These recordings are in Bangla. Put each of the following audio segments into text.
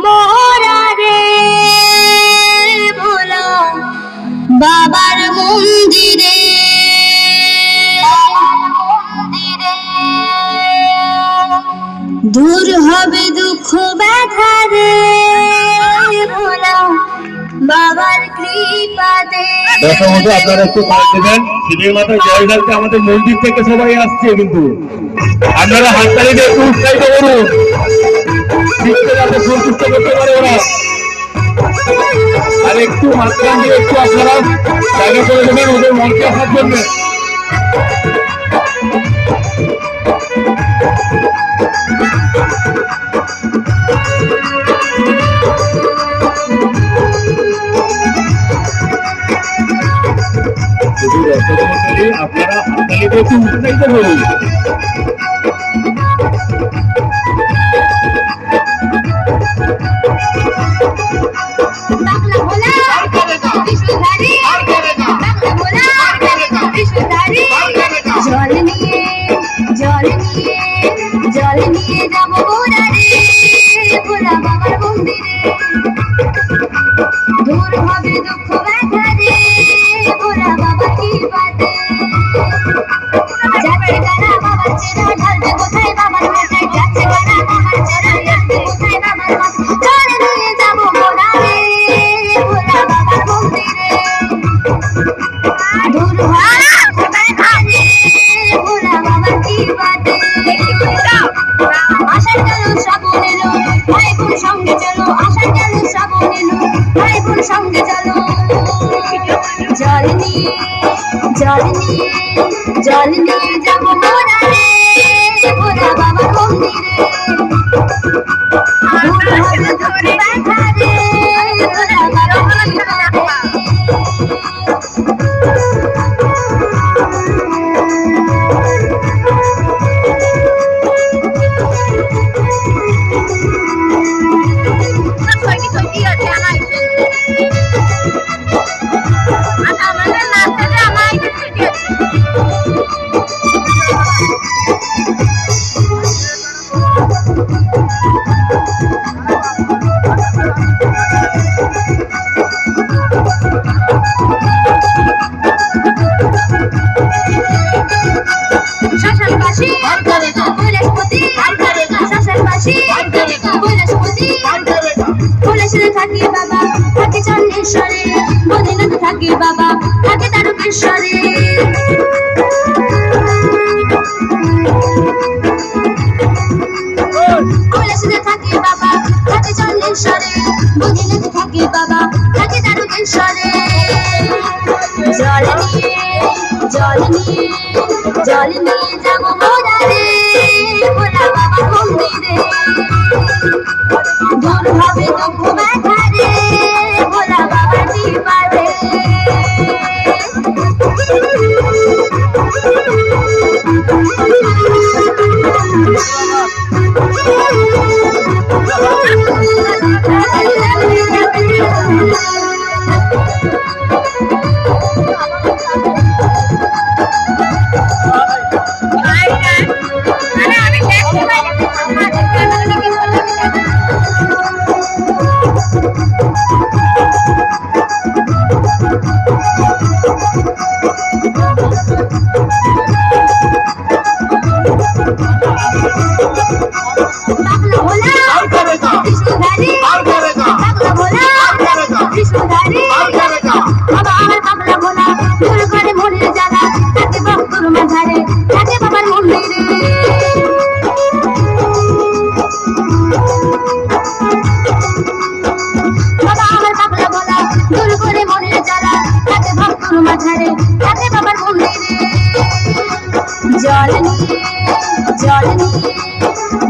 মোরা রে ভোলা বাবার মন্দিরে। দূর হবে দুঃখ ব্যথা রে ভোলা বাবার কৃপাতে। প্রথমত আপনারা একটু পাশ দেবেন, শিবের মাথায় জল ঢালতে আমাদের মন্দির থেকে সবাই আসছে, কিন্তু আপনারা হাততালি দিয়ে একটু উৎসাহিত করুন, শিবকে যাতে সন্তুষ্ট করতে পারে ওরা। আর একটু মাঝখান দিয়ে একটু আপনারা জায়গা করে দেবেন ওদের মনকে আসার জন্য। আপনারা হাততালিতে একটু উৎসাহিত করুন। জল নিয়ে যাবো মোরা রে ভোলা বাবার মন্দিরে। দূর হবে দুঃখ ব্যথা রে ভোলা বাবার কৃপাতে। যাচ্ছে কারা বাবার চেরা ঢালবে কোথায় বাবার মাথায়, যাচ্ছে কারা বাবার চেরা ঢালবে কোথায় বাবার মাথায়। জল নিয়ে যাবো মোরা রে ভোলা বাবার মন্দিরে। দূর হবে দুঃখ ব্যথা রে ভোলা বাবার কৃপাতে। আশার গেল শ্রাবণ এলো ভাই বোন সঙ্গে চলো, আশার গেল শ্রাবণ এলো ভাই বোন সঙ্গে চলো। জল নিয়ে যাবো মোরা রে ভোলা বাবার মন্দিরে। দূর হবে দুঃখ ব্যথা রে ভোলা বাবার কৃপাতে। থাকি বাবা থাকি চন্দ্রেশ্বরে, মদিনাতে থাকি বাবা থাকি তারকেশ্বরে। কৈলাসে থাকি বাবা থাকি চন্দ্রেশ্বরে, মদিনাতে থাকি বাবা থাকি তারকেশ্বরে। জল নিয়ে যাবো মোরা রে ভোলা বাবার মন্দিরে। দূর হবে দুঃখ ব্যথা রে ভোলা বাবার কৃপাতে।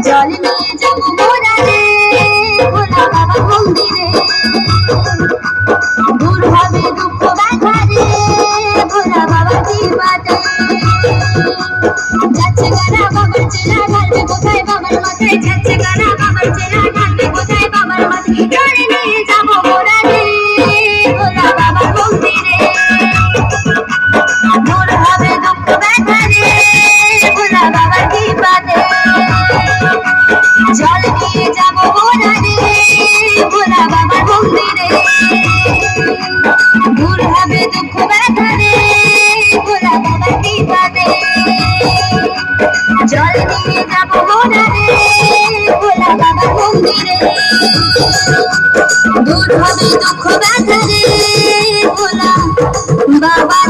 জল নিয়ে যাবো মোরা রে ভোলা বাবার মন্দিরে। দূর হবে দুঃখ ব্যথা রে ভোলা বাবার কৃপাতে। যাচ্ছে কারা বাবার চেরা ঢালবে কোথায় বাবার মাথায়, যাচ্ছে কারা বাবার চেরা ঢালবে কোথায় বাবার মাথায়। জল নিয়ে যাবো মোরা রে ভোলা বাবার মন্দিরে। দূর হবে দুঃখ ব্যথা রে ভোলা বাবার কৃপাতে। জল নিয়ে যাবো মোরা রে দূর হবে দুঃখ ব্যথা রে ভোলা বাবা